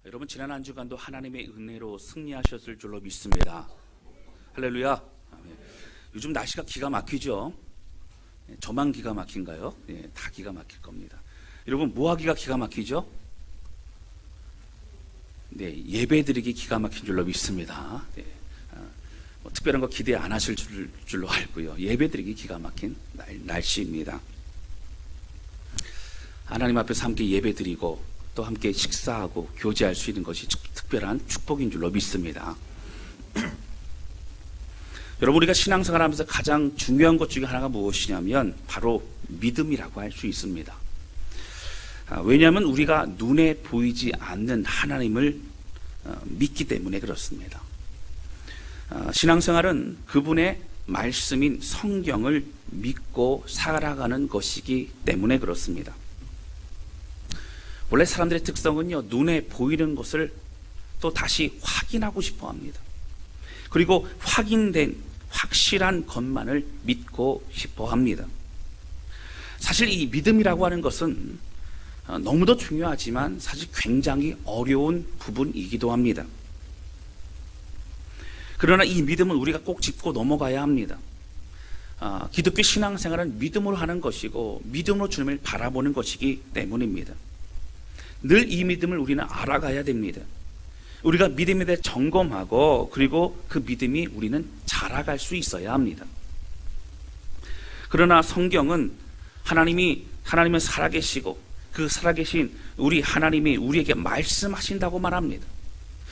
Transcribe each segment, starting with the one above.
여러분, 지난 한 주간도 하나님의 은혜로 승리하셨을 줄로 믿습니다. 할렐루야. 아멘. 요즘 날씨가 기가 막히죠. 저만 기가 막힌가요? 다 기가 막힐 겁니다. 여러분, 뭐 하기가 기가 막히죠? 예배드리기 기가 막힌 줄로 믿습니다. 특별한 거 기대 안 하실 줄로 알고요. 예배드리기 기가 막힌 날씨입니다. 하나님 앞에서 함께 예배드리고 또 함께 식사하고 교제할 수 있는 것이 특별한 축복인 줄로 믿습니다. 여러분, 우리가 신앙생활하면서 가장 중요한 것 중에 하나가 무엇이냐면 바로 믿음이라고 할 수 있습니다. 왜냐하면 우리가 눈에 보이지 않는 하나님을 믿기 때문에 그렇습니다. 신앙생활은 그분의 말씀인 성경을 믿고 살아가는 것이기 때문에 그렇습니다. 원래 사람들의 특성은요, 눈에 보이는 것을 또 다시 확인하고 싶어 합니다. 그리고 확인된 확실한 것만을 믿고 싶어 합니다. 사실 이 믿음이라고 하는 것은 너무도 중요하지만 사실 굉장히 어려운 부분이기도 합니다. 그러나 이 믿음은 우리가 꼭 짚고 넘어가야 합니다. 기독교 신앙생활은 믿음으로 하는 것이고 믿음으로 주님을 바라보는 것이기 때문입니다. 늘 이 믿음을 우리는 알아가야 됩니다. 우리가 믿음에 대해 점검하고 그리고 그 믿음이 우리는 자라갈 수 있어야 합니다. 그러나 성경은 하나님은 살아계시고 그 살아계신 우리 하나님이 우리에게 말씀하신다고 말합니다.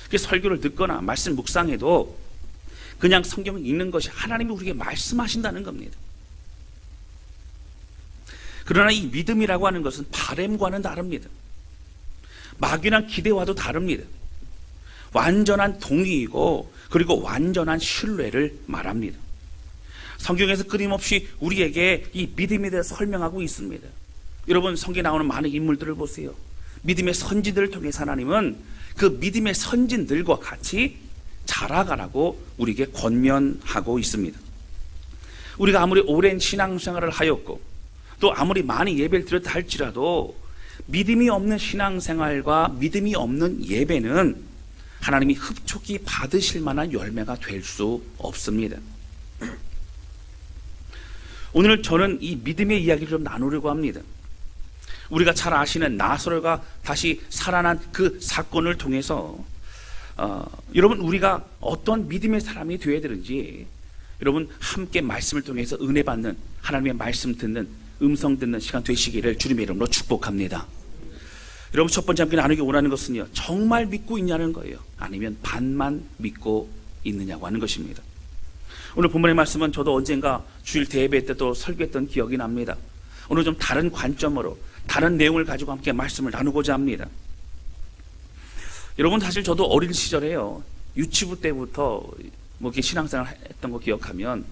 그래서 설교를 듣거나 말씀 묵상해도 그냥 성경을 읽는 것이 하나님이 우리에게 말씀하신다는 겁니다. 그러나 이 믿음이라고 하는 것은 바램과는 다릅니다. 막연한 기대와도 다릅니다. 완전한 동의이고 그리고 완전한 신뢰를 말합니다. 성경에서 끊임없이 우리에게 이 믿음에 대해서 설명하고 있습니다. 여러분, 성경에 나오는 많은 인물들을 보세요. 믿음의 선지들을 통해서 하나님은 그 믿음의 선진들과 같이 자라가라고 우리에게 권면하고 있습니다. 우리가 아무리 오랜 신앙생활을 하였고 또 아무리 많이 예배를 드렸다 할지라도 믿음이 없는 신앙생활과 믿음이 없는 예배는 하나님이 흡족히 받으실 만한 열매가 될 수 없습니다. 오늘 저는 이 믿음의 이야기를 좀 나누려고 합니다. 우리가 잘 아시는 나사로가 다시 살아난 그 사건을 통해서 여러분, 우리가 어떤 믿음의 사람이 되어야 되는지 여러분 함께 말씀을 통해서 은혜 받는, 하나님의 말씀 듣는, 음성 듣는 시간 되시기를 주님의 이름으로 축복합니다. 여러분, 첫 번째 함께 나누기 원하는 것은요, 정말 믿고 있냐는 거예요. 아니면 반만 믿고 있느냐고 하는 것입니다. 오늘 본문의 말씀은 저도 언젠가 주일 대예배 때 또 설교했던 기억이 납니다. 오늘 좀 다른 관점으로 다른 내용을 가지고 함께 말씀을 나누고자 합니다. 여러분, 사실 저도 어린 시절에요, 유치부 때부터 이렇게 신앙생활 했던 거 기억하면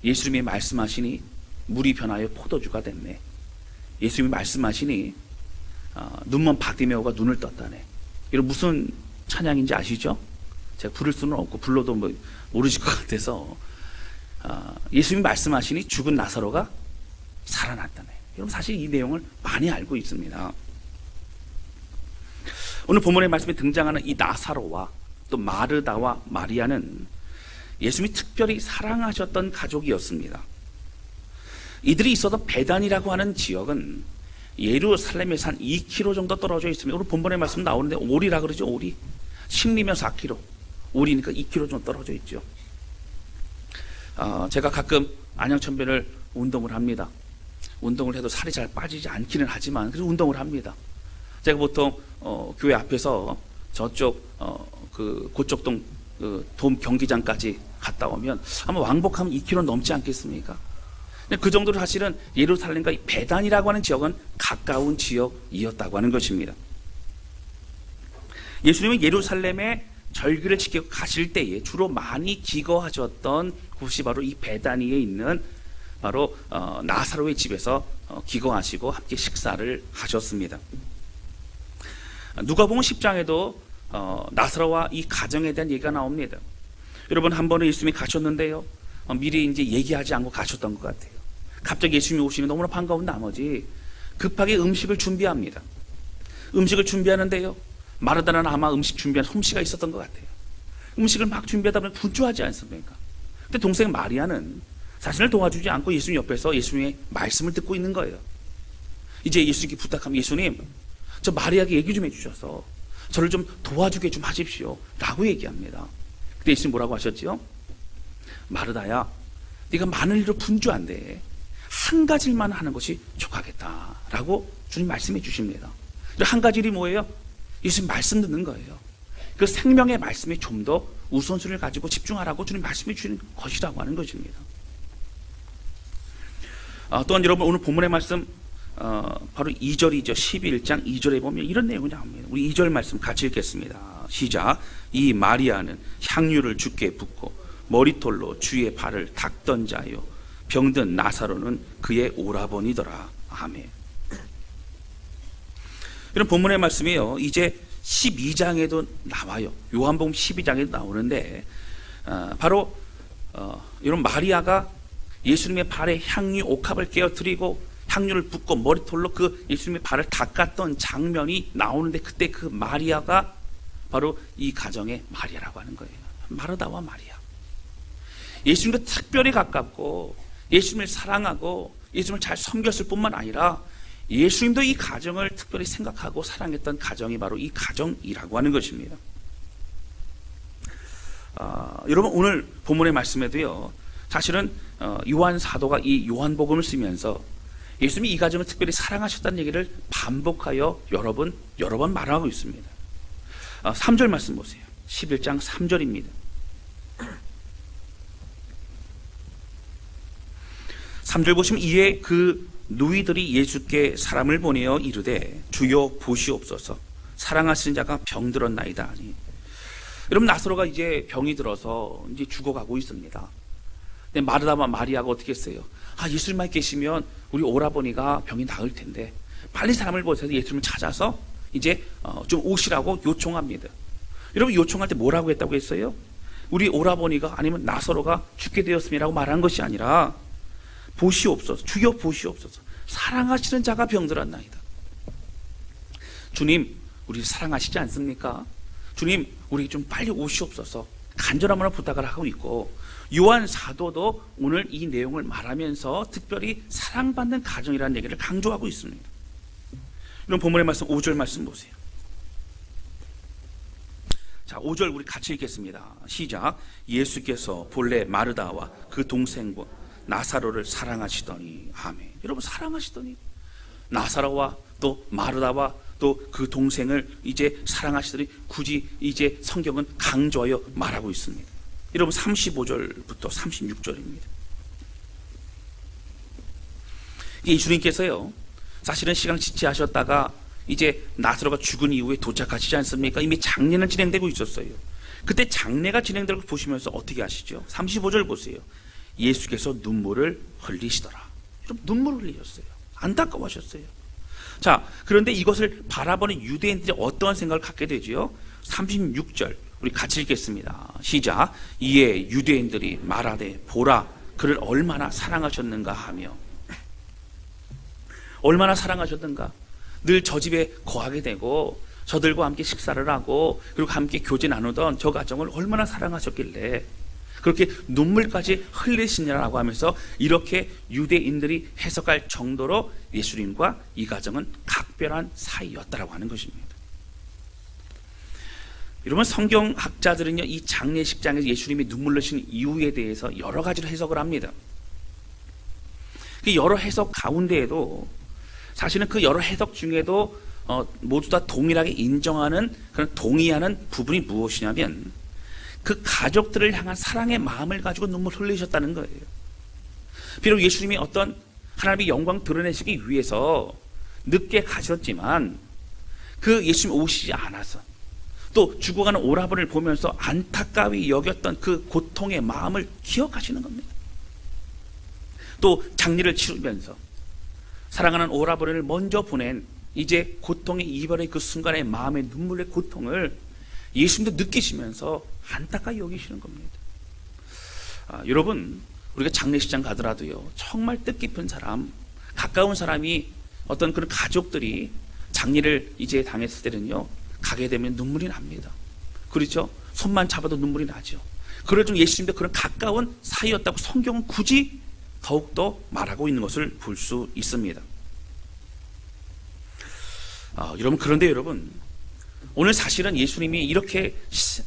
예수님이 말씀하시니 물이 변하여 포도주가 됐네. 예수님이 말씀하시니 눈먼 바디메오가 눈을 떴다네. 이런 무슨 찬양인지 아시죠? 제가 부를 수는 없고 불러도 모르실 것 같아서 예수님이 말씀하시니 죽은 나사로가 살아났다네. 여러분, 사실 이 내용을 많이 알고 있습니다. 오늘 본문의 말씀에 등장하는 이 나사로와 또 마르다와 마리아는 예수님이 특별히 사랑하셨던 가족이었습니다. 이들이 있어도 베단이라고 하는 지역은 예루살렘에서 한 2km 정도 떨어져 있습니다. 오늘 본문의 말씀 나오는데 오리라 그러죠. 오리. 10리면 4km. 오리니까 2km 정도 떨어져 있죠. 제가 가끔 안양천변을 운동을 합니다. 운동을 해도 살이 잘 빠지지 않기는 하지만 그래서 운동을 합니다. 제가 보통 교회 앞에서 저쪽 고척동 돔 경기장까지 갔다 오면 아마 왕복하면 2km 넘지 않겠습니까? 그 정도로 사실은 예루살렘과 베단이라고 하는 지역은 가까운 지역이었다고 하는 것입니다. 예수님은 예루살렘에 절기를 지키고 가실 때에 주로 많이 기거하셨던 곳이 바로 이 베다니에 있는 바로 나사로의 집에서 기거하시고 함께 식사를 하셨습니다. 누가복음 10장에도 나사로와 이 가정에 대한 얘기가 나옵니다. 여러분, 한 번은 예수님이 가셨는데요, 미리 이제 얘기하지 않고 가셨던 것 같아요. 갑자기 예수님이 오시면 너무나 반가운 나머지 급하게 음식을 준비합니다. 음식을 준비하는데요, 마르다는 아마 음식 준비한 솜씨가 있었던 것 같아요. 음식을 막 준비하다 보면 분주하지 않습니까? 근데 동생 마리아는 자신을 도와주지 않고 예수님 옆에서 예수님의 말씀을 듣고 있는 거예요. 이제 예수님께 부탁하면, 예수님, 저 마리아에게 얘기 좀 해주셔서 저를 좀 도와주게 좀 하십시오 라고 얘기합니다. 그때 예수님 뭐라고 하셨지요? 마르다야, 네가 많은 일로 분주한데 한 가지 일만 하는 것이 족하겠다 라고 주님 말씀해 주십니다. 한 가지 일이 뭐예요? 예수님 말씀 듣는 거예요. 그 생명의 말씀에 좀 더 우선순위를 가지고 집중하라고 주님 말씀해 주시는 것이라고 하는 것입니다. 또한 여러분, 오늘 본문의 말씀 바로 2절이죠. 11장 2절에 보면 이런 내용이 나옵니다. 우리 2절 말씀 같이 읽겠습니다. 시작. 이 마리아는 향유를 주께 붓고 머리털로 주의 발을 닦던 자요, 병든 나사로는 그의 오라버니더라. 아멘. 이런 본문의 말씀이요, 이제 12장에도 나와요. 요한복음 12장에도 나오는데 바로 이런 마리아가 예수님의 발에 향유 옥합을 깨어뜨리고 향유를 붓고 머리털로 그 예수님의 발을 닦았던 장면이 나오는데, 그때 그 마리아가 바로 이 가정의 마리아라고 하는 거예요. 마르다와 마리아. 예수님과 특별히 가깝고 예수님을 사랑하고 예수님을 잘 섬겼을 뿐만 아니라 예수님도 이 가정을 특별히 생각하고 사랑했던 가정이 바로 이 가정이라고 하는 것입니다. 여러분, 오늘 본문의 말씀에도요, 사실은 요한 사도가 이 요한복음을 쓰면서 예수님이 이 가정을 특별히 사랑하셨다는 얘기를 반복하여 여러 번 말하고 있습니다. 3절 말씀 보세요. 11장 3절입니다. 3절 보시면, 이에 그 누이들이 예수께 사람을 보내어 이르되 주여 보시옵소서, 사랑하시는 자가 병들었나이다 하니. 여러분, 나사로가 이제 병이 들어서 이제 죽어가고 있습니다. 근데 마르다와 마리아가 어떻게 했어요? 예수님만 계시면 우리 오라버니가 병이 나을 텐데 빨리 사람을 보내서 예수님을 찾아서 이제 좀 오시라고 요청합니다. 여러분, 요청할 때 뭐라고 했다고 했어요? 우리 오라버니가 아니면 나사로가 죽게 되었음이라고 말한 것이 아니라 보시옵소서, 주여 보시옵소서, 사랑하시는 자가 병들었나이다. 주님, 우리 사랑하시지 않습니까? 주님, 우리 좀 빨리 오시옵소서 간절함으로 부탁을 하고 있고, 요한 사도도 오늘 이 내용을 말하면서 특별히 사랑받는 가정이라는 얘기를 강조하고 있습니다. 이런 본문의 말씀 5절 말씀 보세요. 자, 5절 우리 같이 읽겠습니다. 시작. 예수께서 본래 마르다와 그 동생과 나사로를 사랑하시더니. 아멘. 여러분, 사랑하시더니 나사로와 또 마르다와 또 그 동생을 이제 사랑하시더니 굳이 이제 성경은 강조하여 말하고 있습니다. 여러분, 35절부터 36절입니다. 예수님께서요, 사실은 시간을 지체하셨다가 이제 나사로가 죽은 이후에 도착하시지 않습니까? 이미 장례는 진행되고 있었어요. 그때 장례가 진행되고 보시면서 어떻게 하시죠? 35절 보세요. 예수께서 눈물을 흘리시더라. 여러분, 눈물을 흘리셨어요. 안타까워하셨어요. 자, 그런데 이것을 바라보는 유대인들이 어떠한 생각을 갖게 되죠? 36절 우리 같이 읽겠습니다. 시작. 이에 유대인들이 말하되 보라, 그를 얼마나 사랑하셨는가 하며. 얼마나 사랑하셨는가. 늘 저 집에 거하게 되고 저들과 함께 식사를 하고 그리고 함께 교제 나누던 저 가정을 얼마나 사랑하셨길래 그렇게 눈물까지 흘리시냐라고 하면서 이렇게 유대인들이 해석할 정도로 예수님과 이 가정은 각별한 사이였다라고 하는 것입니다. 여러분, 성경학자들은요, 이 장례식장에서 예수님이 눈물 흘리신 이유에 대해서 여러 가지로 해석을 합니다. 그 여러 해석 가운데에도 사실은 그 여러 해석 중에도 모두 다 동일하게 인정하는, 그런 동의하는 부분이 무엇이냐면 그 가족들을 향한 사랑의 마음을 가지고 눈물 흘리셨다는 거예요. 비록 예수님이 어떤 하나님의 영광 드러내시기 위해서 늦게 가셨지만 그 예수님 오시지 않아서 또 죽어가는 오라버니를 보면서 안타까이 여겼던 그 고통의 마음을 기억하시는 겁니다. 또 장례를 치르면서 사랑하는 오라버니를 먼저 보낸 이제 고통의 이별의 그 순간의 마음의 눈물의 고통을 예수님도 느끼시면서 안타까이 여기시는 겁니다. 여러분, 우리가 장례식장 가더라도요, 정말 뜻깊은 사람, 가까운 사람이 어떤 그런 가족들이 장례를 이제 당했을 때는요, 가게 되면 눈물이 납니다. 그렇죠? 손만 잡아도 눈물이 나죠. 그럴 정 예수님도 그런 가까운 사이였다고 성경은 굳이 더욱더 말하고 있는 것을 볼 수 있습니다. 여러분, 그런데 여러분, 오늘 사실은 예수님이 이렇게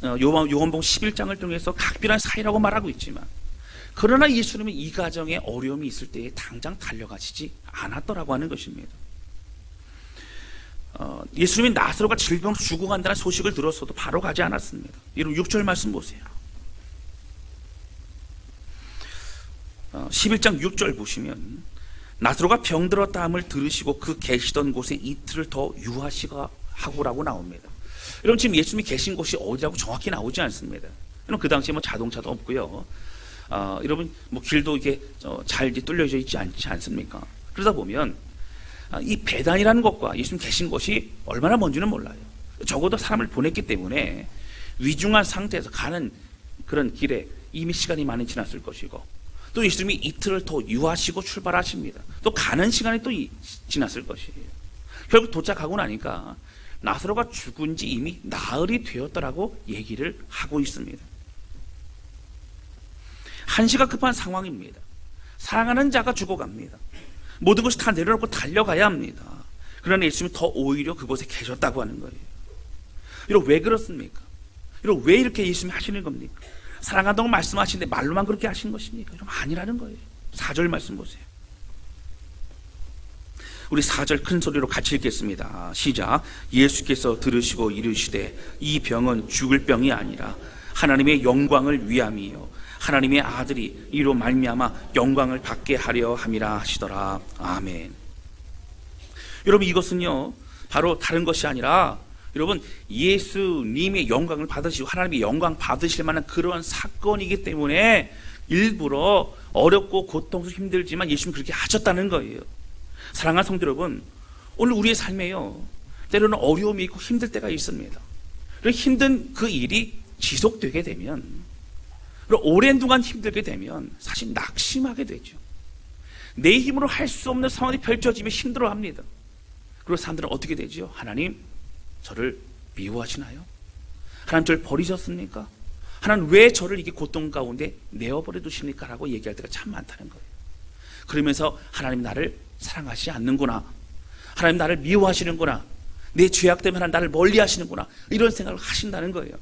요한복음 11장을 통해서 각별한 사이라고 말하고 있지만, 그러나 예수님은 이 가정에 어려움이 있을 때에 당장 달려가시지 않았더라고 하는 것입니다. 예수님이 나사로가 질병으로 죽어간다는 소식을 들었어도 바로 가지 않았습니다. 여러분 6절 말씀 보세요. 11장 6절 보시면 나사로가 병들었다 함을 들으시고 그 계시던 곳에 이틀을 더 유하시고라고 나옵니다. 여러분 지금 예수님이 계신 곳이 어디라고 정확히 나오지 않습니다. 여러분 그 당시에 자동차도 없고요. 여러분 길도 이게 잘 뚫려져 있지 않지 않습니까? 그러다 보면 이 배단이라는 것과 예수님 계신 곳이 얼마나 먼지는 몰라요. 적어도 사람을 보냈기 때문에 위중한 상태에서 가는 그런 길에 이미 시간이 많이 지났을 것이고, 또 예수님이 이틀을 더 유하시고 출발하십니다. 또 가는 시간이 또 지났을 것이에요. 결국 도착하고 나니까 나사로가 죽은 지 이미 나흘이 되었더라고 얘기를 하고 있습니다. 한시가 급한 상황입니다. 사랑하는 자가 죽어갑니다. 모든 것이 다 내려놓고 달려가야 합니다. 그러나 예수님이 더 오히려 그곳에 계셨다고 하는 거예요. 여러분 왜 그렇습니까? 여러분 왜 이렇게 예수님이 하시는 겁니까? 사랑한다고 말씀하시는데 말로만 그렇게 하신 것입니까? 여러분 아니라는 거예요. 4절 말씀 보세요. 우리 4절 큰 소리로 같이 읽겠습니다. 시작. 예수께서 들으시고 이르시되 이 병은 죽을 병이 아니라 하나님의 영광을 위함이요 하나님의 아들이 이로 말미암아 영광을 받게 하려 함이라 하시더라. 아멘. 여러분 이것은요 바로 다른 것이 아니라 여러분 예수님의 영광을 받으시고 하나님의 영광 받으실 만한 그러한 사건이기 때문에 일부러 어렵고 고통스럽고 힘들지만 예수님 그렇게 하셨다는 거예요. 사랑하는 성도 여러분, 오늘 우리의 삶에요 때로는 어려움이 있고 힘들 때가 있습니다. 그리고 힘든 그 일이 지속되게 되면, 그리고 오랜 동안 힘들게 되면 사실 낙심하게 되죠. 내 힘으로 할 수 없는 상황이 펼쳐지면 힘들어합니다. 그리고 사람들은 어떻게 되죠? 하나님 저를 미워하시나요? 하나님 저를 버리셨습니까? 하나님 왜 저를 이게 고통 가운데 내어버려 두십니까? 라고 얘기할 때가 참 많다는 거예요. 그러면서 하나님 나를 사랑하시지 않는구나, 하나님 나를 미워하시는구나, 내 죄악 때문에 하나님 나를 멀리 하시는구나, 이런 생각을 하신다는 거예요.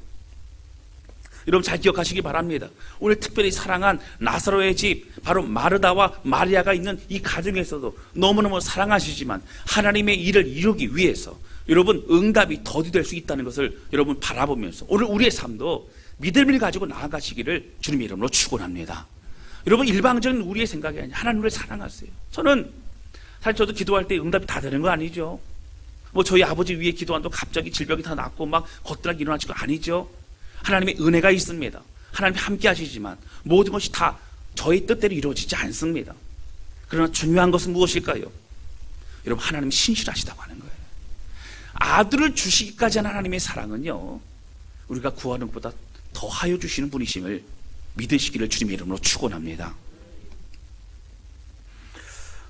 여러분 잘 기억하시기 바랍니다. 오늘 특별히 사랑한 나사로의 집, 바로 마르다와 마리아가 있는 이 가정에서도 너무너무 사랑하시지만 하나님의 일을 이루기 위해서 여러분 응답이 더디될 수 있다는 것을 여러분 바라보면서 오늘 우리의 삶도 믿음을 가지고 나아가시기를 주님의 이름으로 축원합니다. 여러분 일방적인 우리의 생각이 아니라 하나님을 사랑하세요. 사실 저도 기도할 때 응답이 다 되는 거 아니죠. 저희 아버지 위에 기도한도 갑자기 질병이 다 낫고 막 걷더라기 일어나지 거 아니죠. 하나님의 은혜가 있습니다. 하나님이 함께 하시지만 모든 것이 다 저의 뜻대로 이루어지지 않습니다. 그러나 중요한 것은 무엇일까요? 여러분 하나님이 신실하시다고 하는 거예요. 아들을 주시기까지 한 하나님의 사랑은요 우리가 구하는 것보다 더하여 주시는 분이심을 믿으시기를 주님의 이름으로 축원합니다.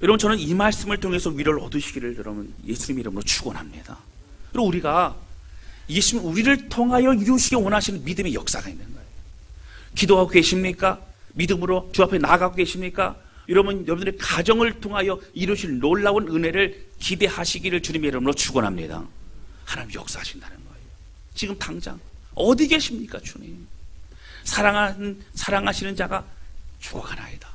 여러분 저는 이 말씀을 통해서 위로를 얻으시기를 여러분 예수님 이름으로 축원합니다. 그리고 우리가 예수님 우리를 통하여 이루시기 원하시는 믿음의 역사가 있는 거예요. 기도하고 계십니까? 믿음으로 주 앞에 나아가고 계십니까? 여러분들의 가정을 통하여 이루실 놀라운 은혜를 기대하시기를 주님의 이름으로 축원합니다. 하나님 역사하신다는 거예요. 지금 당장 어디 계십니까 주님? 사랑하시는 자가 죽어가나이다.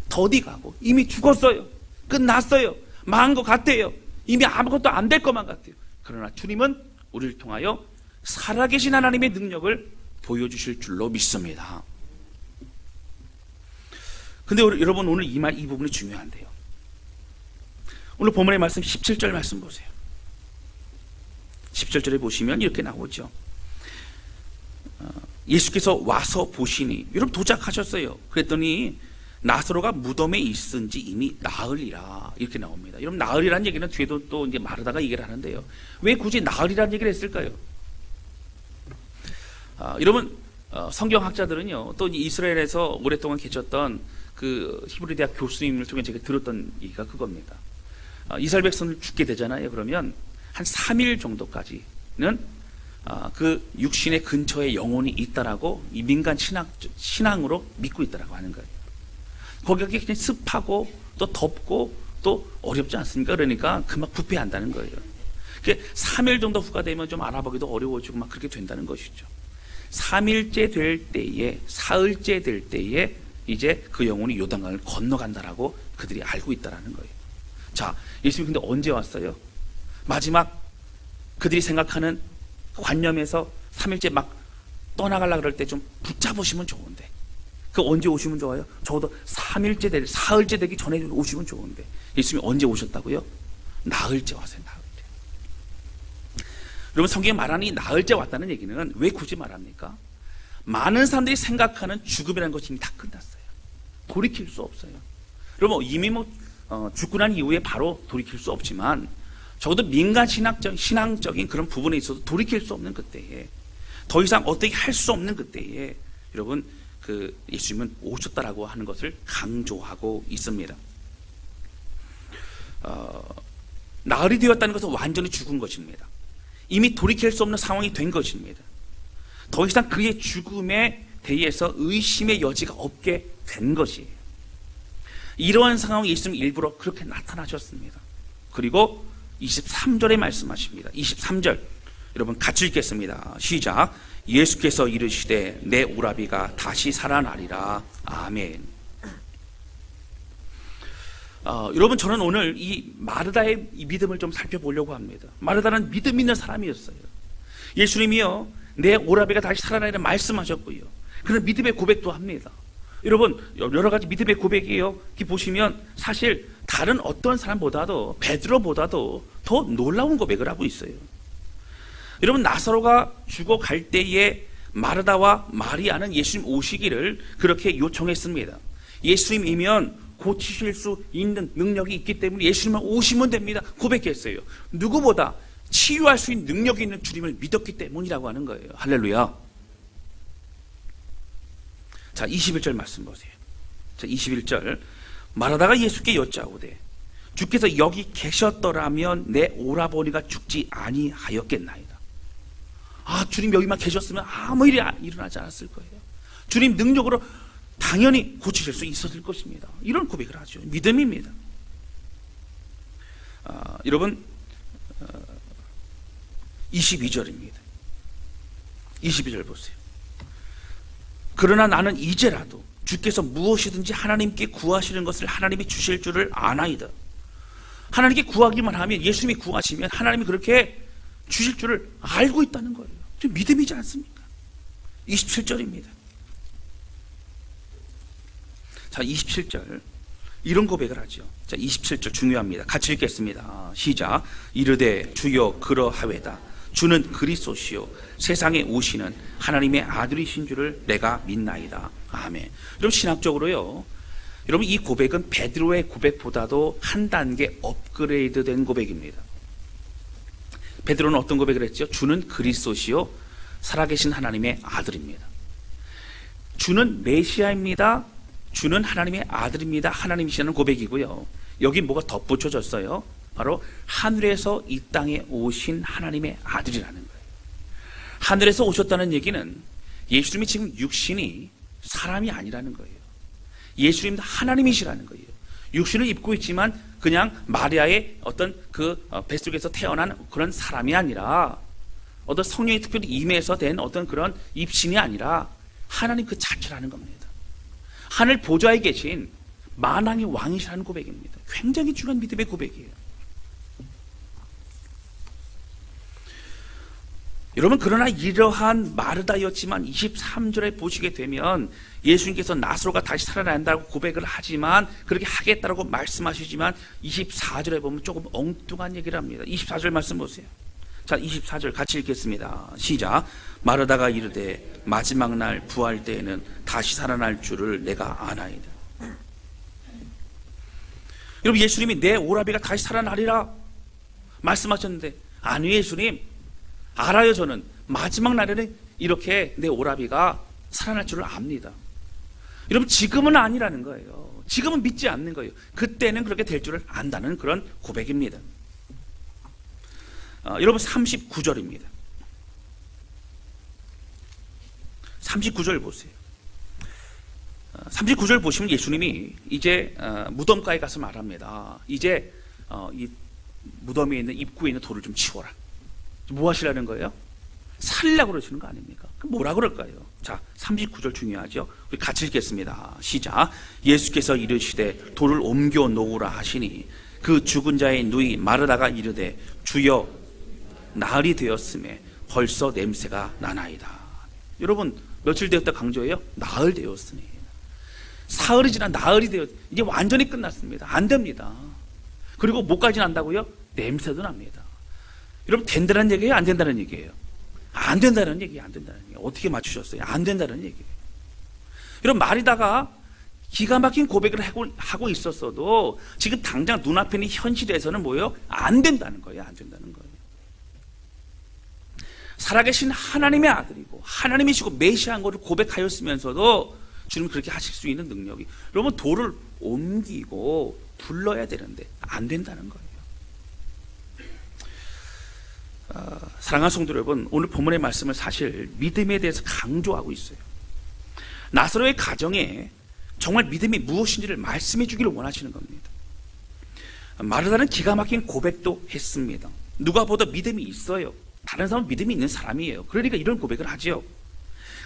더디 가고 이미 죽었어요. 끝났어요. 망한 것 같아요. 이미 아무것도 안 될 것만 같아요. 그러나 주님은 우리를 통하여 살아계신 하나님의 능력을 보여주실 줄로 믿습니다. 근데 여러분 오늘 이 부분이 중요한데요. 오늘 본문의 말씀 17절 말씀 보세요. 17절에 보시면 이렇게 나오죠. 예수께서 와서 보시니, 여러분 도착하셨어요. 그랬더니 나사로가 무덤에 있은 지 이미 나흘이라 이렇게 나옵니다. 여러분 나흘이라는 얘기는 뒤에도 또 이제 마르다가 얘기를 하는데요. 왜 굳이 나흘이라는 얘기를 했을까요? 여러분 성경학자들은요 또 이스라엘에서 오랫동안 계셨던 그 히브리 대학 교수님을 통해 제가 들었던 얘기가 그겁니다. 이스라엘 백성들 죽게 되잖아요. 그러면 한 3일 정도까지 그 육신의 근처에 영혼이 있다라고 이 민간 신앙으로 믿고 있다라고 하는 거예요. 거기가 그냥 습하고 또 덥고 또 어렵지 않습니까? 그러니까 금방 부패한다는 거예요. 3일 정도 후가 되면 좀 알아보기도 어려워지고 막 그렇게 된다는 것이죠. 3일째 될 때에, 사흘째 될 때에 이제 그 영혼이 요단강을 건너간다라고 그들이 알고 있다라는 거예요. 자, 예수님이 근데 언제 왔어요? 마지막 그들이 생각하는 관념에서 3일째 막 떠나가려고 그럴 때 좀 붙잡으시면 좋은데, 그 언제 오시면 좋아요? 적어도 3일째 될, 사흘째 되기 전에 오시면 좋은데, 예수님이 언제 오셨다고요? 나흘째 왔어요. 나흘째. 여러분, 성경에 말하는 이 나흘째 왔다는 얘기는 왜 굳이 말합니까? 많은 사람들이 생각하는 죽음이라는 것이 이미 다 끝났어요. 돌이킬 수 없어요. 여러분, 이미 죽고 난 이후에 바로 돌이킬 수 없지만 적어도 민간 신앙적인 그런 부분에 있어서 돌이킬 수 없는 그때에, 더 이상 어떻게 할 수 없는 그때에 여러분 그 예수님은 오셨다라고 하는 것을 강조하고 있습니다. 나흘이 되었다는 것은 완전히 죽은 것입니다. 이미 돌이킬 수 없는 상황이 된 것입니다. 더 이상 그의 죽음에 대해서 의심의 여지가 없게 된 것이에요. 이러한 상황에 예수님이 일부러 그렇게 나타나셨습니다. 그리고 23절에 말씀하십니다. 23절 여러분 같이 읽겠습니다. 시작. 예수께서 이르시되 내 오라비가 다시 살아나리라. 아멘. 여러분, 저는 오늘 이 마르다의 이 믿음을 좀 살펴보려고 합니다. 마르다는 믿음 있는 사람이었어요. 예수님이요 내 오라비가 다시 살아나리라 말씀하셨고요, 그런 믿음의 고백도 합니다. 여러분, 여러 가지 믿음의 고백이에요. 이렇게 보시면 사실 다른 어떤 사람보다도, 베드로보다도 더 놀라운 고백을 하고 있어요. 여러분, 나사로가 죽어갈 때에 마르다와 마리아는 예수님 오시기를 그렇게 요청했습니다. 예수님이면 고치실 수 있는 능력이 있기 때문에 예수님만 오시면 됩니다 고백했어요. 누구보다 치유할 수 있는 능력이 있는 주님을 믿었기 때문이라고 하는 거예요. 할렐루야. 자, 21절 말씀 보세요. 자, 21절. 마르다가 예수께 여짜오되 주께서 여기 계셨더라면 내 오라버니가 죽지 아니하였겠나이다. 주님 여기만 계셨으면 아무 일이 일어나지 않았을 거예요. 주님 능력으로 당연히 고치실 수 있었을 것입니다. 이런 고백을 하죠. 믿음입니다. 여러분, 22절입니다. 22절 보세요. 그러나 나는 이제라도 주께서 무엇이든지 하나님께 구하시는 것을 하나님이 주실 줄을 아나이다. 하나님께 구하기만 하면, 예수님이 구하시면 하나님이 그렇게 주실 줄을 알고 있다는 거예요. 좀 믿음이지 않습니까? 27절입니다. 자, 27절 이런 고백을 하죠. 자, 27절 중요합니다. 같이 읽겠습니다. 시작. 이르되 주여 그러하외다. 주는 그리스도시요 세상에 오시는 하나님의 아들이신 줄을 내가 믿나이다. 아멘. 여러분, 신학적으로요, 여러분 이 고백은 베드로의 고백보다도 한 단계 업그레이드된 고백입니다. 베드로는 어떤 고백을 했죠? 주는 그리스도시요 살아계신 하나님의 아들입니다. 주는 메시아입니다. 주는 하나님의 아들입니다. 하나님이시라는 고백이고요, 여기 뭐가 덧붙여졌어요? 바로 하늘에서 이 땅에 오신 하나님의 아들이라는 거예요. 하늘에서 오셨다는 얘기는 예수님이 지금 육신이 사람이 아니라는 거예요. 예수님도 하나님이시라는 거예요. 육신을 입고 있지만 그냥 마리아의 어떤 그 뱃속에서 태어난 그런 사람이 아니라, 어떤 성령이 특별히 임해서 된 어떤 그런 입신이 아니라 하나님 그 자체라는 겁니다. 하늘 보좌에 계신 만왕의 왕이시라는 고백입니다. 굉장히 중요한 믿음의 고백이에요. 여러분, 그러나 이러한 마르다였지만 23절에 보시게 되면 예수님께서 나사로가 다시 살아난다고 고백을 하지만, 그렇게 하겠다고 말씀하시지만 24절에 보면 조금 엉뚱한 얘기를 합니다. 24절 말씀 보세요. 자, 24절 같이 읽겠습니다. 시작. 마르다가 이르되 마지막 날 부활 때에는 다시 살아날 줄을 내가 아나이다. 여러분, 예수님이 내 오라비가 다시 살아나리라 말씀하셨는데, 아니요 예수님, 알아요. 저는 마지막 날에는 이렇게 내 오라비가 살아날 줄을 압니다. 여러분, 지금은 아니라는 거예요. 지금은 믿지 않는 거예요. 그때는 그렇게 될 줄을 안다는 그런 고백입니다. 여러분, 39절입니다. 39절 보세요. 39절 보시면 예수님이 이제 무덤가에 가서 말합니다. 이제 이 무덤에 있는 입구에 있는 돌을 좀 치워라. 뭐 하시려는 거예요? 살려고 그러시는 거 아닙니까? 그럼 뭐라 그럴까요? 자, 39절 중요하죠. 우리 같이 읽겠습니다. 시작. 예수께서 이르시되 돌을 옮겨 놓으라 하시니 그 죽은 자의 누이 마르다가 이르되 주여 나흘이 되었음에 벌써 냄새가 나나이다. 여러분 며칠 되었다 강조해요? 나흘 되었으니. 사흘이 지나 나흘이 되었. 이제 완전히 끝났습니다. 안 됩니다. 그리고 뭐까지 난다고요? 냄새도 납니다. 여러분 된다는 얘기예요? 안 된다는 얘기예요? 안 된다는 얘기예요. 안 된다는 얘기예요. 어떻게 맞추셨어요? 안 된다는 얘기예요. 여러분 마리다가 기가 막힌 고백을 하고 있었어도 지금 당장 눈앞에 있는 현실에서는 뭐예요? 안 된다는 거예요. 안 된다는 거예요. 살아계신 하나님의 아들이고 하나님이시고 메시아인 것을 고백하였으면서도 주님 그렇게 하실 수 있는 능력이, 여러분 돌을 옮기고 불러야 되는데 안 된다는 거예요. 사랑하는 성도 여러분, 오늘 본문의 말씀은 사실 믿음에 대해서 강조하고 있어요. 나사로의 가정에 정말 믿음이 무엇인지를 말씀해 주기를 원하시는 겁니다. 마르다는 기가 막힌 고백도 했습니다. 누가 보다 믿음이 있어요. 다른 사람은 믿음이 있는 사람이에요. 그러니까 이런 고백을 하지요.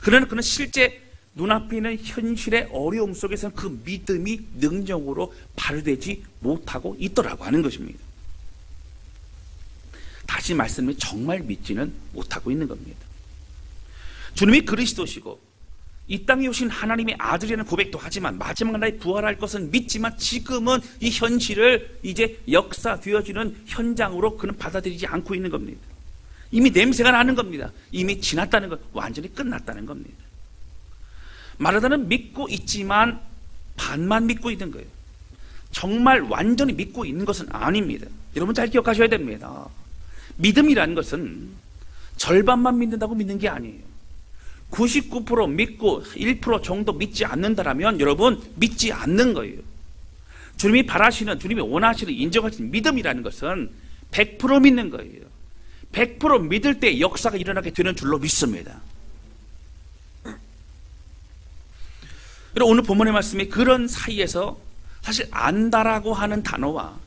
그러나 그는 실제 눈앞에 있는 현실의 어려움 속에서는 그 믿음이 능력으로 발휘되지 못하고 있더라고 하는 것입니다. 다시 말씀을 정말 믿지는 못하고 있는 겁니다. 주님이 그리스도시고 이 땅에 오신 하나님의 아들이라는 고백도 하지만 마지막 날에 부활할 것은 믿지만 지금은 이 현실을 이제 역사되어지는 현장으로 그는 받아들이지 않고 있는 겁니다. 이미 냄새가 나는 겁니다. 이미 지났다는 것, 완전히 끝났다는 겁니다. 마르다는 믿고 있지만 반만 믿고 있는 거예요. 정말 완전히 믿고 있는 것은 아닙니다. 여러분 잘 기억하셔야 됩니다. 믿음이라는 것은 절반만 믿는다고 믿는 게 아니에요. 99% 믿고 1% 정도 믿지 않는다라면 여러분 믿지 않는 거예요. 주님이 바라시는, 주님이 원하시는, 인정하시는 믿음이라는 것은 100% 믿는 거예요. 100% 믿을 때 역사가 일어나게 되는 줄로 믿습니다. 그리고 오늘 본문의 말씀이 그런 사이에서 사실 안다라고 하는 단어와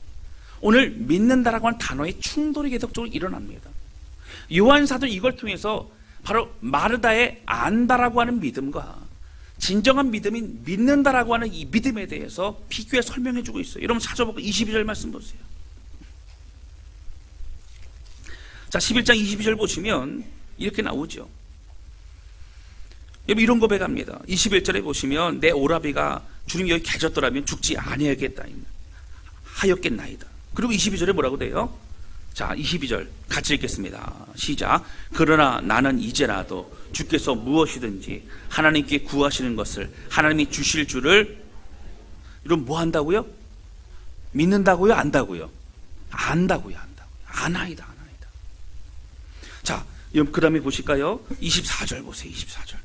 오늘 믿는다라고 하는 단어의 충돌이 계속적으로 일어납니다. 요한 사도는 이걸 통해서 바로 마르다의 안다라고 하는 믿음과 진정한 믿음인 믿는다라고 하는 이 믿음에 대해서 비교해 설명해 주고 있어요. 여러분 찾아보고 22절 말씀 보세요. 자, 11장 22절 보시면 이렇게 나오죠. 여러분 이런 고백합니다. 21절에 보시면 내 오라비가 주님 여기 계셨더라면 죽지 아니하겠다 하였겠나이다. 그리고 22절에 뭐라고 돼요? 자, 22절 같이 읽겠습니다. 시작. 그러나 나는 이제라도 주께서 무엇이든지 하나님께 구하시는 것을 하나님이 주실 줄을, 이런 뭐 한다고요? 믿는다고요? 안다고요? 안다고요. 아나이다. 자, 그 다음에 보실까요? 24절 보세요. 24절.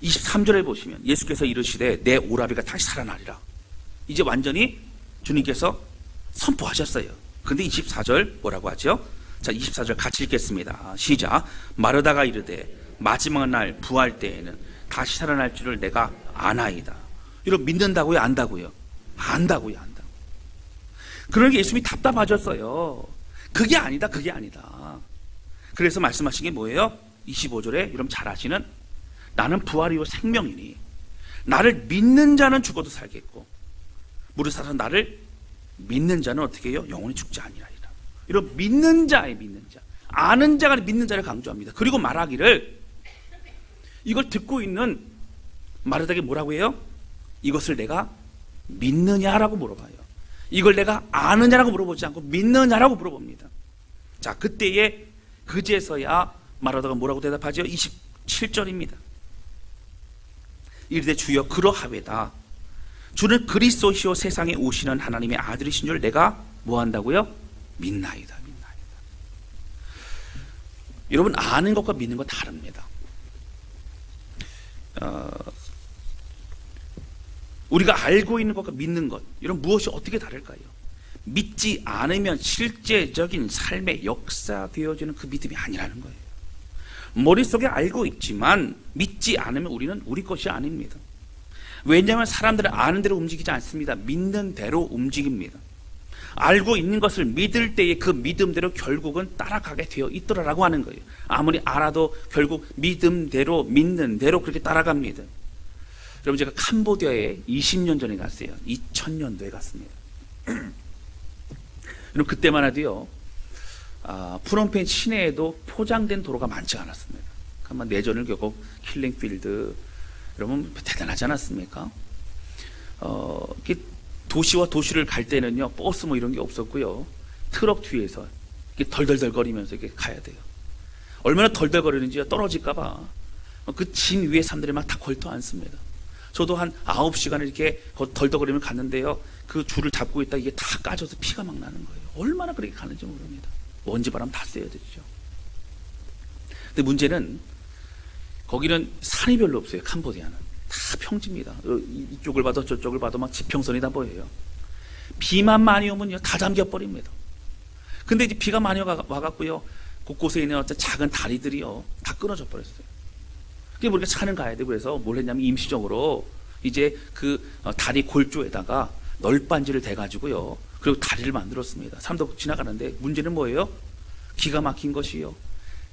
23절에 보시면 예수께서 이르시되 내 오라비가 다시 살아나리라. 이제 완전히 주님께서 선포하셨어요. 근데 24절 뭐라고 하죠? 자, 24절 같이 읽겠습니다. 시작. 마르다가 이르되 마지막 날 부활 때에는 다시 살아날 줄을 내가 아나이다. 이런 믿는다고요? 안다고요? 안다고요. 그러니까 예수님이 답답하셨어요. 그게 아니다. 그래서 말씀하신 게 뭐예요? 25절에 여러분 잘 아시는 나는 부활이요 생명이니 나를 믿는 자는 죽어도 살겠고 무릇 살아서 나를 믿는 자는 어떻게 해요? 영원히 죽지 아니하리라. 이런 믿는 자의 믿는 자, 아는 자가 믿는 자를 강조합니다. 그리고 말하기를, 이걸 듣고 있는 마르다에게 뭐라고 해요? 이것을 내가 믿느냐라고 물어봐요. 이걸 내가 아느냐라고 물어보지 않고 믿느냐라고 물어봅니다. 자, 그때에 그제서야 마르다가 뭐라고 대답하죠? 27절입니다. 이르되 주여 그러하외다. 주는 그리스도시요 세상에 오시는 하나님의 아들이신 줄 내가 뭐 한다고요? 믿나이다. 여러분 아는 것과 믿는 것 다릅니다. 우리가 알고 있는 것과 믿는 것, 이런 무엇이 어떻게 다를까요? 믿지 않으면 실제적인 삶에 역사되어지는 그 믿음이 아니라는 거예요. 머릿속에 알고 있지만 믿지 않으면 우리는 우리 것이 아닙니다. 왜냐하면 사람들은 아는 대로 움직이지 않습니다. 믿는 대로 움직입니다. 알고 있는 것을 믿을 때에 그 믿음대로 결국은 따라가게 되어 있더라라고 하는 거예요. 아무리 알아도 결국 믿음대로 믿는 대로 그렇게 따라갑니다. 여러분, 제가 캄보디아에 20년 전에 갔어요. 2000년도에 갔습니다. 여러분, 그때만 해도요, 프놈펜 시내에도 포장된 도로가 많지 않았습니다. 아마 내전을 겪고 킬링필드, 여러분 대단하지 않았습니까? 도시와 도시를 갈 때는요, 버스 뭐 이런 게 없었고요, 트럭 뒤에서 이렇게 덜덜덜거리면서 이렇게 가야 돼요. 얼마나 덜덜거리는지 떨어질까봐 그 짐 위에 사람들이 막 다 걸터 앉습니다. 저도 한 9시간을 이렇게 덜덜거리면 갔는데요, 그 줄을 잡고 있다 이게 다 까져서 피가 막 나는 거예요. 얼마나 그렇게 가는지 모릅니다. 먼지 바람 다 쐬야 되죠. 근데 문제는 거기는 산이 별로 없어요. 캄보디아는 다 평지입니다. 이쪽을 봐도 저쪽을 봐도 막 지평선이 다 보여요. 비만 많이 오면요, 다 잠겨버립니다. 근데 이제 비가 많이 와갖고요, 곳곳에 있는 어떤 작은 다리들이요, 다 끊어져 버렸어요. 그게 우리가 차는 가야 되고, 그래서 뭘 했냐면 임시적으로 이제 그 다리 골조에다가 널빤지를 대가지고요, 그리고 다리를 만들었습니다. 사람도 지나가는데 문제는 뭐예요? 기가 막힌 것이요,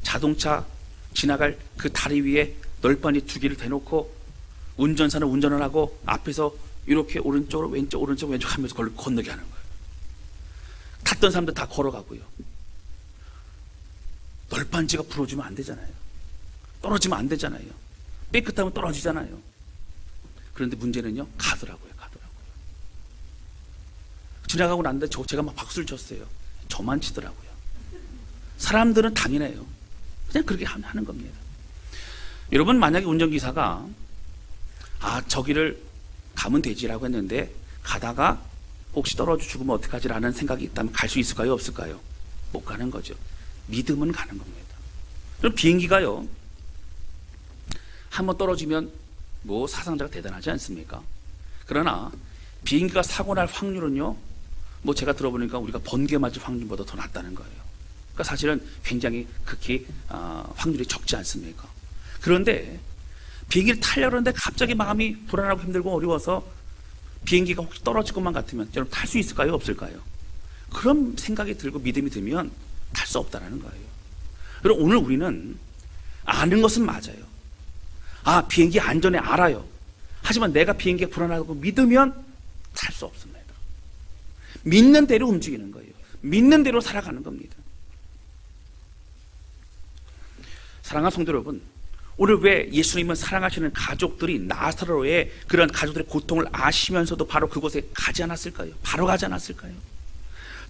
자동차 지나갈 그 다리 위에 널빤지 2개를 대놓고 운전사는 운전을 하고 앞에서 이렇게 오른쪽으로 왼쪽 오른쪽 왼쪽 하면서 건너게 하는 거예요. 탔던 사람들 다 걸어가고요. 널빤지가 부러지면 안 되잖아요. 떨어지면 안 되잖아요. 삐끗하면 떨어지잖아요. 그런데 문제는요, 가더라고요. 지나가고 났는데 제가 막 박수를 쳤어요. 저만 치더라고요. 사람들은 당연해요. 그냥 그렇게 하는 겁니다. 여러분, 만약에 운전기사가 저기를 가면 되지라고 했는데 가다가 혹시 떨어져 죽으면 어떡하지라는 생각이 있다면 갈 수 있을까요? 없을까요? 못 가는 거죠. 믿음은 가는 겁니다. 그럼 비행기가요, 한번 떨어지면 뭐 사상자가 대단하지 않습니까? 그러나 비행기가 사고 날 확률은요, 뭐 제가 들어보니까 우리가 번개 맞을 확률보다 더 낮다는 거예요. 그러니까 사실은 굉장히 극히 확률이 적지 않습니까? 그런데 비행기를 타려고 하는데 갑자기 마음이 불안하고 힘들고 어려워서 비행기가 혹시 떨어질 것만 같으면 여러분 탈 수 있을까요? 없을까요? 그런 생각이 들고 믿음이 들면 탈 수 없다는 거예요. 그럼 오늘 우리는 아는 것은 맞아요. 비행기 안전에 알아요. 하지만 내가 비행기가 불안하다고 믿으면 탈 수 없습니다. 믿는 대로 움직이는 거예요. 믿는 대로 살아가는 겁니다. 사랑하는 성도 여러분, 오늘 왜 예수님은 사랑하시는 가족들이 나사로의 그런 가족들의 고통을 아시면서도 바로 그곳에 가지 않았을까요? 바로 가지 않았을까요?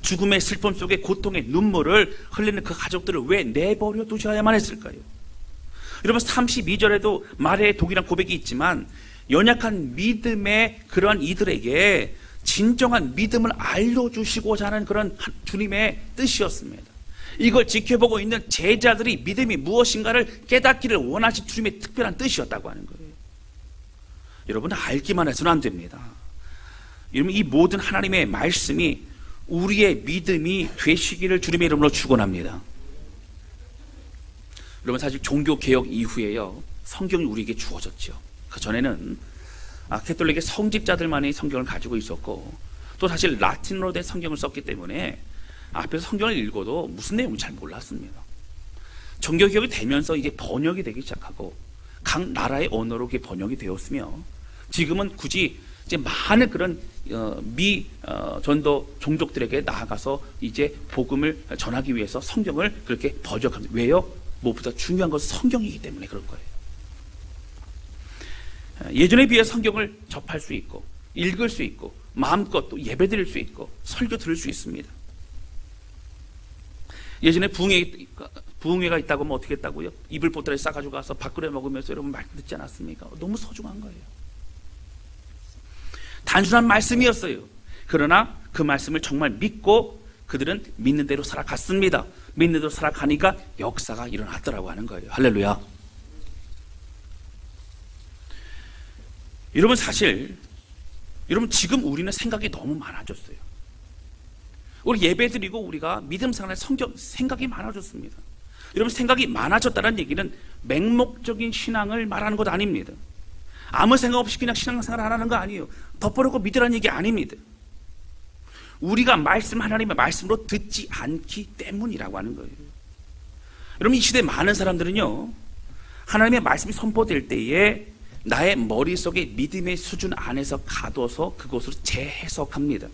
죽음의 슬픔 속에 고통의 눈물을 흘리는 그 가족들을 왜 내버려 두셔야만 했을까요? 여러분, 32절에도 말의 독이란 고백이 있지만 연약한 믿음의 그런 이들에게 진정한 믿음을 알려주시고자 하는 그런 주님의 뜻이었습니다. 이걸 지켜보고 있는 제자들이 믿음이 무엇인가를 깨닫기를 원하신 주님의 특별한 뜻이었다고 하는 거예요. 여러분, 알기만 해서는 안 됩니다. 여러분, 이 모든 하나님의 말씀이 우리의 믿음이 되시기를 주님의 이름으로 축원합니다. 여러분, 사실 종교개혁 이후에요, 성경이 우리에게 주어졌죠. 그 전에는 캐톨릭의 성직자들만이 성경을 가지고 있었고, 또 사실 라틴어로 된 성경을 썼기 때문에 앞에서 성경을 읽어도 무슨 내용인지 잘 몰랐습니다. 종교개혁이 되면서 이게 번역이 되기 시작하고 각 나라의 언어로 그게 번역이 되었으며, 지금은 굳이 이제 많은 그런 전도 종족들에게 나아가서 이제 복음을 전하기 위해서 성경을 그렇게 번역합니다. 왜요? 무엇보다 중요한 것은 성경이기 때문에 그런 거예요. 예전에 비해 성경을 접할 수 있고 읽을 수 있고 마음껏 또 예배드릴 수 있고 설교 들을 수 있습니다. 예전에 부흥회가 있다고 하면 어떻게 했다고요? 이불 보따리 싸가지고 가서 밥그릇 먹으면서 여러분 말씀 듣지 않았습니까? 너무 소중한 거예요. 단순한 말씀이었어요. 그러나 그 말씀을 정말 믿고 그들은 믿는 대로 살아갔습니다. 믿는 대로 살아가니까 역사가 일어났더라고 하는 거예요. 할렐루야. 여러분, 사실 여러분, 지금 우리는 생각이 너무 많아졌어요. 우리 예배드리고 우리가 믿음 생활에 생각이 많아졌습니다. 여러분, 생각이 많아졌다는 얘기는 맹목적인 신앙을 말하는 것 아닙니다. 아무 생각 없이 그냥 신앙생활 안 하는 거 아니에요. 덮어놓고 믿으라는 얘기 아닙니다. 우리가 하나님의 말씀으로 듣지 않기 때문이라고 하는 거예요. 여러분, 이 시대 많은 사람들은요, 하나님의 말씀이 선포될 때에 나의 머릿속에 믿음의 수준 안에서 가둬서 그것으로 재해석합니다.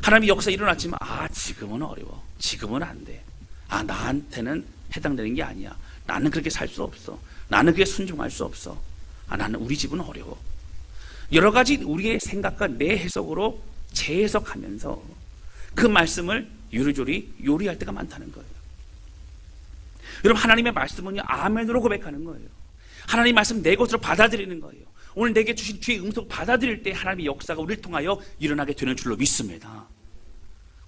하나님이 역사 일어났지만 지금은 어려워, 지금은 안 돼, 나한테는 해당되는 게 아니야, 나는 그렇게 살 수 없어, 나는 그게 순종할 수 없어, 나는 우리 집은 어려워. 여러 가지 우리의 생각과 내 해석으로 재해석하면서 그 말씀을 요리조리 요리할 때가 많다는 거예요. 여러분, 하나님의 말씀은요, 아멘으로 고백하는 거예요. 하나님 말씀 내 것으로 받아들이는 거예요. 오늘 내게 주신 주의 응석 받아들일 때 하나님의 역사가 우리를 통하여 일어나게 되는 줄로 믿습니다.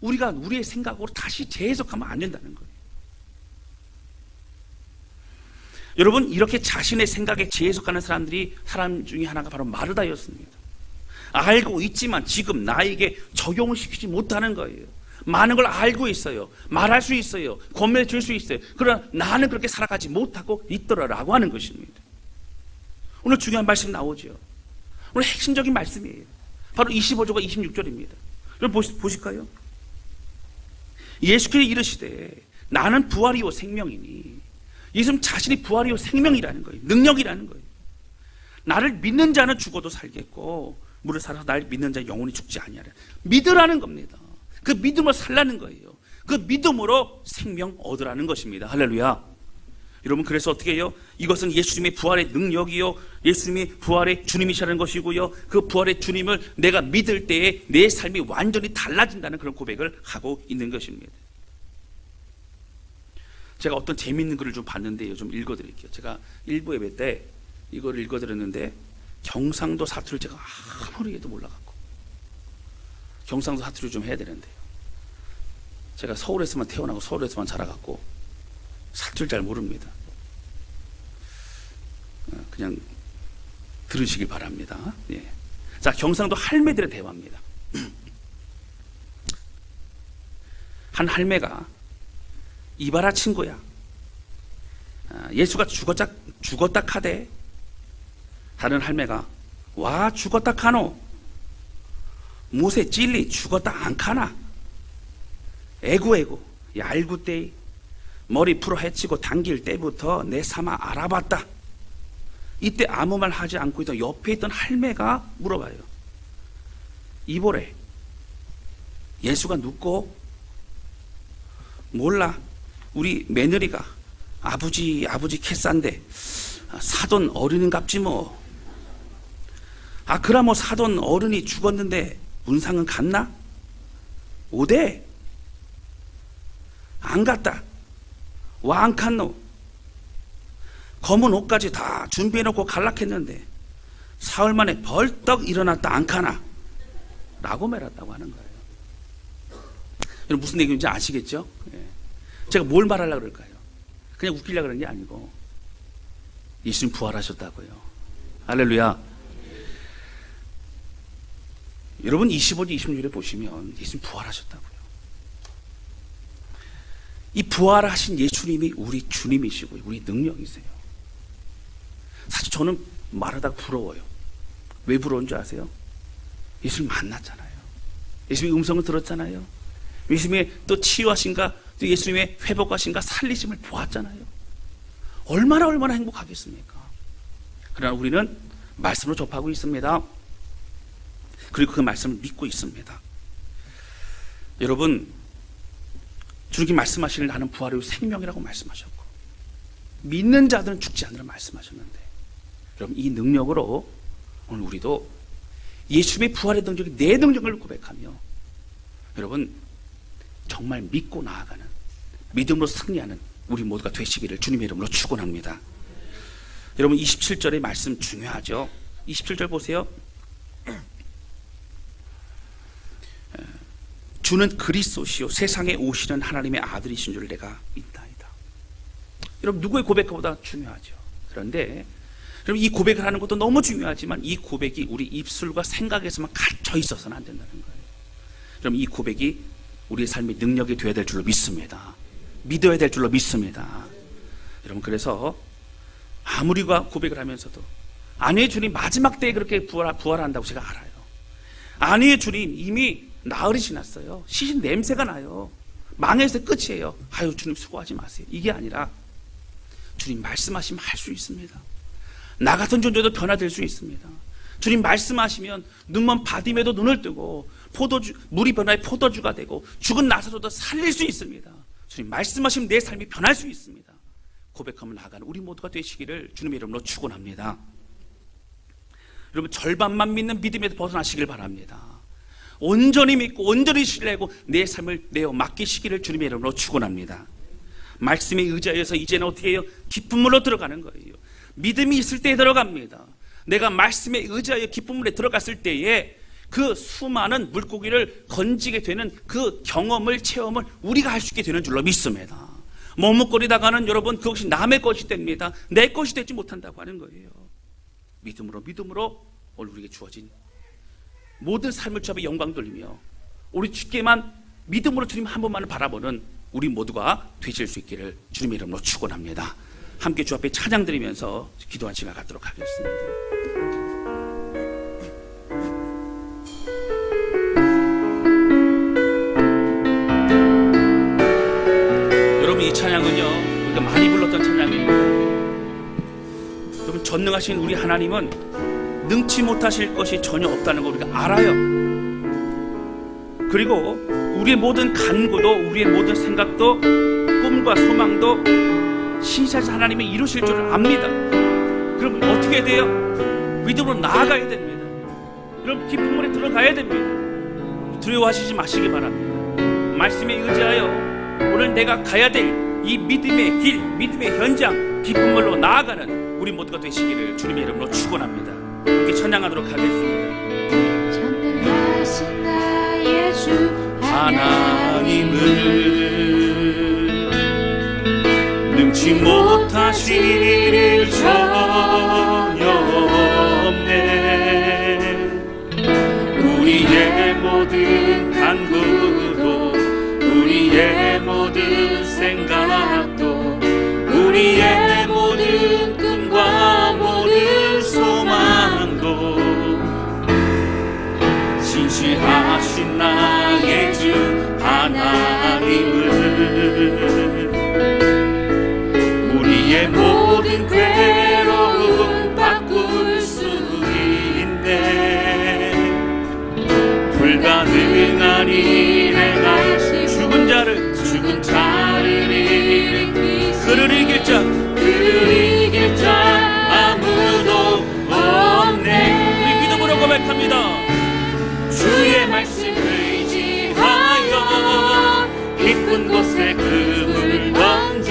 우리가 우리의 생각으로 다시 재해석하면 안 된다는 거예요. 여러분, 이렇게 자신의 생각에 재해석하는 사람 중에 하나가 바로 마르다였습니다. 알고 있지만 지금 나에게 적용을 시키지 못하는 거예요. 많은 걸 알고 있어요. 말할 수 있어요. 권면해 줄 수 있어요. 그러나 나는 그렇게 살아가지 못하고 있더라라고 하는 것입니다. 오늘 중요한 말씀 나오죠. 오늘 핵심적인 말씀이에요. 바로 25절과 26절입니다. 여러분 보실까요? 예수께서 이르시되 나는 부활이요 생명이니, 예수님 자신이 부활이요 생명이라는 거예요. 능력이라는 거예요. 나를 믿는 자는 죽어도 살겠고 무릇 살아서 날 믿는 자는 영원히 죽지 아니하리라. 믿으라는 겁니다. 그 믿음으로 살라는 거예요. 그 믿음으로 생명 얻으라는 것입니다. 할렐루야. 여러분, 그래서 어떻게 해요? 이것은 예수님의 부활의 능력이요, 예수님이 부활의 주님이시라는 것이고요, 그 부활의 주님을 내가 믿을 때에 내 삶이 완전히 달라진다는 그런 고백을 하고 있는 것입니다. 제가 어떤 재미있는 글을 좀 봤는데요, 좀 읽어드릴게요. 제가 일부 예배 때 이걸 읽어드렸는데, 경상도 사투리를 제가 아무리 해도 몰라갖고, 경상도 사투리 좀 해야 되는데요, 제가 서울에서만 태어나고 서울에서만 자라갖고 사투리 잘 모릅니다. 그냥 들으시길 바랍니다. 예. 자, 경상도 할매들의 대화입니다. 한 할매가 이봐라 친구야, 예수가 죽었다 카대. 다른 할매가 와 죽었다 카노, 무쇠 찔리 죽었다 안 카나. 에구 얄구 때이 머리 풀어 헤치고 당길 때부터 내 삼아 알아봤다. 이때 아무 말 하지 않고 있던 옆에 있던 할매가 물어봐요. 이보래, 예수가 눕고? 몰라, 우리 며느리가 아버지 캐싼데 사돈 어른인갑지 뭐. 그라 뭐 사돈 어른이 죽었는데 문상은 갔나? 오대? 안 갔다. 와 안 갔노? 검은 옷까지 다 준비해놓고 갈락했는데 사흘 만에 벌떡 일어났다 안 가나? 라고 말했다고 하는 거예요. 여러분, 무슨 얘기인지 아시겠죠? 예. 제가 뭘 말하려고 그럴까요? 그냥 웃기려고 그런 게 아니고, 예수님 부활하셨다고요. 할렐루야. 여러분, 25절 26절에 보시면 예수님 부활하셨다고요. 이 부활하신 예수님이 우리 주님이시고 우리 능력이세요. 사실 저는 말하다가 부러워요. 왜 부러운 줄 아세요? 예수님 만났잖아요. 예수님의 음성을 들었잖아요. 예수님의 또 치유하신가, 또 예수님의 회복하신가, 살리심을 보았잖아요. 얼마나 행복하겠습니까? 그러나 우리는 말씀으로 접하고 있습니다. 그리고 그 말씀을 믿고 있습니다. 여러분, 주님이 말씀하시는 나는 부활의 생명이라고 말씀하셨고, 믿는 자들은 죽지 않으라 말씀하셨는데, 여러분, 이 능력으로 오늘 우리도 예수님의 부활의 능력이 내 능력을 고백하며, 여러분, 정말 믿고 나아가는, 믿음으로 승리하는 우리 모두가 되시기를 주님의 이름으로 축원합니다. 여러분, 27절의 말씀 중요하죠. 27절 보세요. 주는 그리스도시요 세상에 오시는 하나님의 아들이신 줄 내가 믿나이다. 여러분, 누구의 고백보다 중요하죠. 그런데 여러분, 이 고백을 하는 것도 너무 중요하지만 이 고백이 우리 입술과 생각에서만 갇혀 있어서는 안 된다는 거예요. 여러분, 이 고백이 우리의 삶의 능력이 되어야 될 줄로 믿습니다. 믿어야 될 줄로 믿습니다. 여러분, 그래서 아무리 고백을 하면서도 아내의 주님 마지막 때에 그렇게 부활한다고 제가 알아요. 아내의 주님 이미 나흘이 지났어요. 시신 냄새가 나요. 망해서 끝이에요. 아유, 주님 수고하지 마세요. 이게 아니라 주님 말씀하시면 할 수 있습니다. 나 같은 존재도 변화될 수 있습니다. 주님 말씀하시면 눈먼 바디메도 눈을 뜨고 물이 변화해 포도주가 되고 죽은 나사로도 살릴 수 있습니다. 주님 말씀하시면 내 삶이 변할 수 있습니다. 고백하면 나가는 우리 모두가 되시기를 주님의 이름으로 축원합니다. 여러분, 절반만 믿는 믿음에서 벗어나시길 바랍니다. 온전히 믿고 온전히 신뢰하고 내 삶을 내어 맡기시기를 주님의 이름으로 축원합니다. 말씀에 의지하여서 이제는 어떻게 해요? 기쁜 물로 들어가는 거예요. 믿음이 있을 때에 들어갑니다. 내가 말씀에 의지하여 기쁜 물에 들어갔을 때에 그 수많은 물고기를 건지게 되는 그 경험을, 체험을 우리가 할 수 있게 되는 줄로 믿습니다. 머뭇거리다가는 여러분 그것이 남의 것이 됩니다. 내 것이 되지 못한다고 하는 거예요. 믿음으로 오늘 우리에게 주어진 모든 삶을 주 앞에 영광 돌리며 우리 주께만 믿음으로 주님 한 번만을 바라보는 우리 모두가 되실 수 있기를 주님의 이름으로 축원합니다. 함께 주 앞에 찬양 드리면서 기도한 시간 갖도록 하겠습니다. 여러분, 이 찬양은요 우리가 많이 불렀던 찬양입니다. 여러분, 전능하신 우리 하나님은 능치 못하실 것이 전혀 없다는 거 우리가 알아요. 그리고 우리의 모든 간구도 우리의 모든 생각도 꿈과 소망도 신실하신 하나님이 이루실 줄 압니다. 그럼 어떻게 해야 돼요? 믿음으로 나아가야 됩니다. 여러분, 기쁜 물에 들어가야 됩니다. 두려워하시지 마시기 바랍니다. 말씀에 의지하여 오늘 내가 가야 될 이 믿음의 길, 믿음의 현장, 기쁜 물로 나아가는 우리 모두가 되시기를 주님의 이름으로 축원합니다. 함께 찬양하도록 하겠습니다. 전능하신 나의 주 하나님은 능치 못하실 일 전혀 없네. 우리의 모든 간구도 우리의 모든 생각도 우리의 모든 꿈과 모든 소망도 신실하신 나의 주 하나님은 우리의 모든 괴로움 바꿀 수 있네. 불가능한 일에 나 죽은 자를 일으키시 그를 이길 자 아무도 없네. 우리 믿음으로 고백합니다. 주의 말씀을 의지하여 깊은 곳에 금을 던져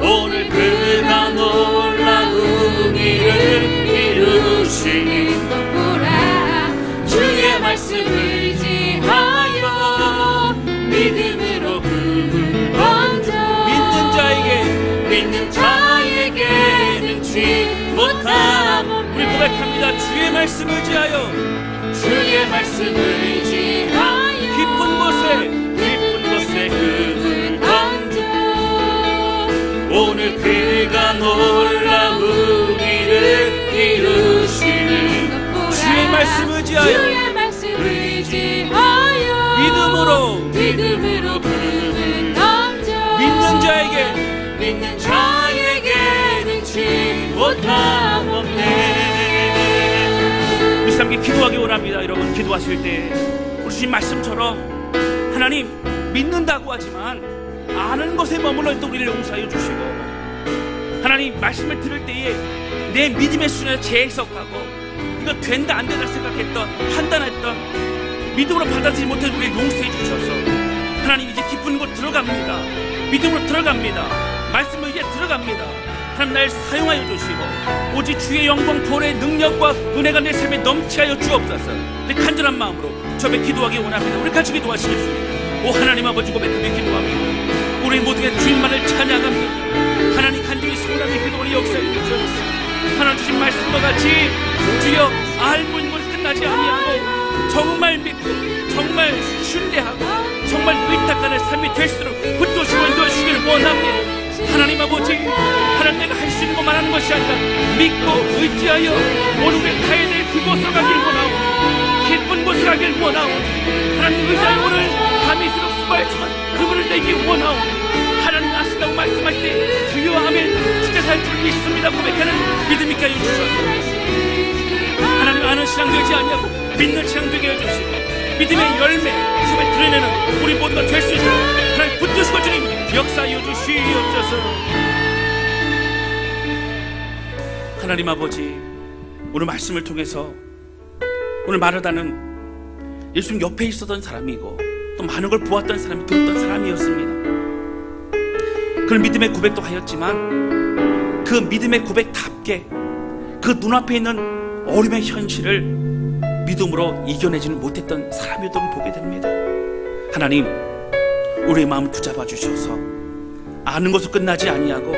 오늘 그가 놀라운 일을 이루신 것 보라. 주의 말씀을 의지하여 믿음으로 금을 던져 믿는 자에게 능치 못함. 우리 고백합니다. 주의 말씀을 의지하여 깊은 곳에 금을 던져 오늘 그가 놀라운 일을 이루시는 주의 말씀을 의지하여 믿음으로 금을 던져 믿는 자에게 능치 못함 없네. 우리 함께 기도하기 원합니다. 여러분, 기도하실 때 우리 주님 말씀처럼 하나님 믿는다고 하지만 아는 것에 머물러 있던 우리를 용서하여 주시고 하나님 말씀을 들을 때에 내 믿음의 수준에 재해석하고 이거 된다 안 된다 생각했던 판단했던 믿음으로 받아들이지 못해서 우리를 용서해 주셔서 하나님 이제 기쁜 곳 들어갑니다. 믿음으로 들어갑니다. 말씀을 이제 들어갑니다. 하나님 날 사용하여 주시고 오직 주의 영광 보혈의 능력과 은혜가 내 삶에 넘치하여 주옵소서. 내 간절한 마음으로 저 앞에 기도하기 원합니다. 우리 같이 기도하시겠습니다. 오 하나님 아버지 고백하며 기도합니다. 우리 모두의 주님만을 찬양합니다. 하나님 간절히 소원하며 기도하는 역사에 주옵소서. 하나님 주신 말씀과 같이 주여 알고 있는 것이 끝나지 아니하고 정말 믿고 정말 신뢰하고 정말 의탁하는 삶이 될수록 원합니다. 하나님 아버지, 하나님 내가 할 수 있는 것만 하는 것이 아니라 믿고 의지하여 오늘 가야 될 그곳으로 가길 원하오. 기쁜 곳으로 가길 원하오. 하나님 의지하여 오늘 다윗으로 수고했지만 그분을 내기 원하오. 하나님 아시다고 말씀할 때 주여 아멘 진짜 살 줄 믿습니다 고백하는 믿음 있게 해주셔서 하나님 아는 신앙 되지 아니하고 믿는 신앙 되게 해주시고 믿음의 열매 주변에 드러내는 우리 모두가 될 수 있도록 하나님 붙드시고 주님 역사하여 주시옵소서. 하나님 아버지, 오늘 말씀을 통해서 오늘 마르다는 예수님 옆에 있었던 사람이고 또 많은 걸 보았던 사람이 들었던 사람이었습니다. 그런 믿음의 고백도 하였지만 그 믿음의 고백답게 그 눈앞에 있는 어려움의 현실을 믿음으로 이겨내지는 못했던 사람이었던 보게 됩니다. 하나님, 우리의 마음을 붙잡아 주셔서 아는 것으로 끝나지 아니하고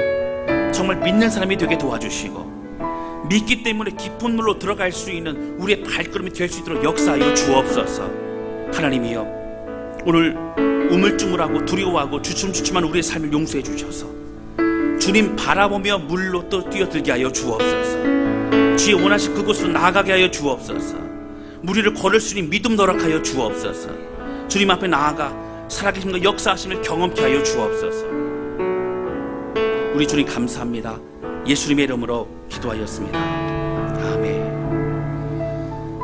정말 믿는 사람이 되게 도와주시고 믿기 때문에 깊은 물로 들어갈 수 있는 우리의 발걸음이 될 수 있도록 역사하여 주옵소서. 하나님이여, 오늘 우물쭈물하고 두려워하고 주춤주춤한 우리의 삶을 용서해 주셔서 주님 바라보며 물로 또 뛰어들게 하여 주옵소서. 주의 원하신 그곳으로 나아가게 하여 주옵소서. 무리를 걸을 수 있는 믿음 노력하여 주옵소서. 주님 앞에 나아가 살아계심과 역사하심을 경험케 하여 주옵소서. 우리 주님 감사합니다. 예수님의 이름으로 기도하였습니다. 아멘.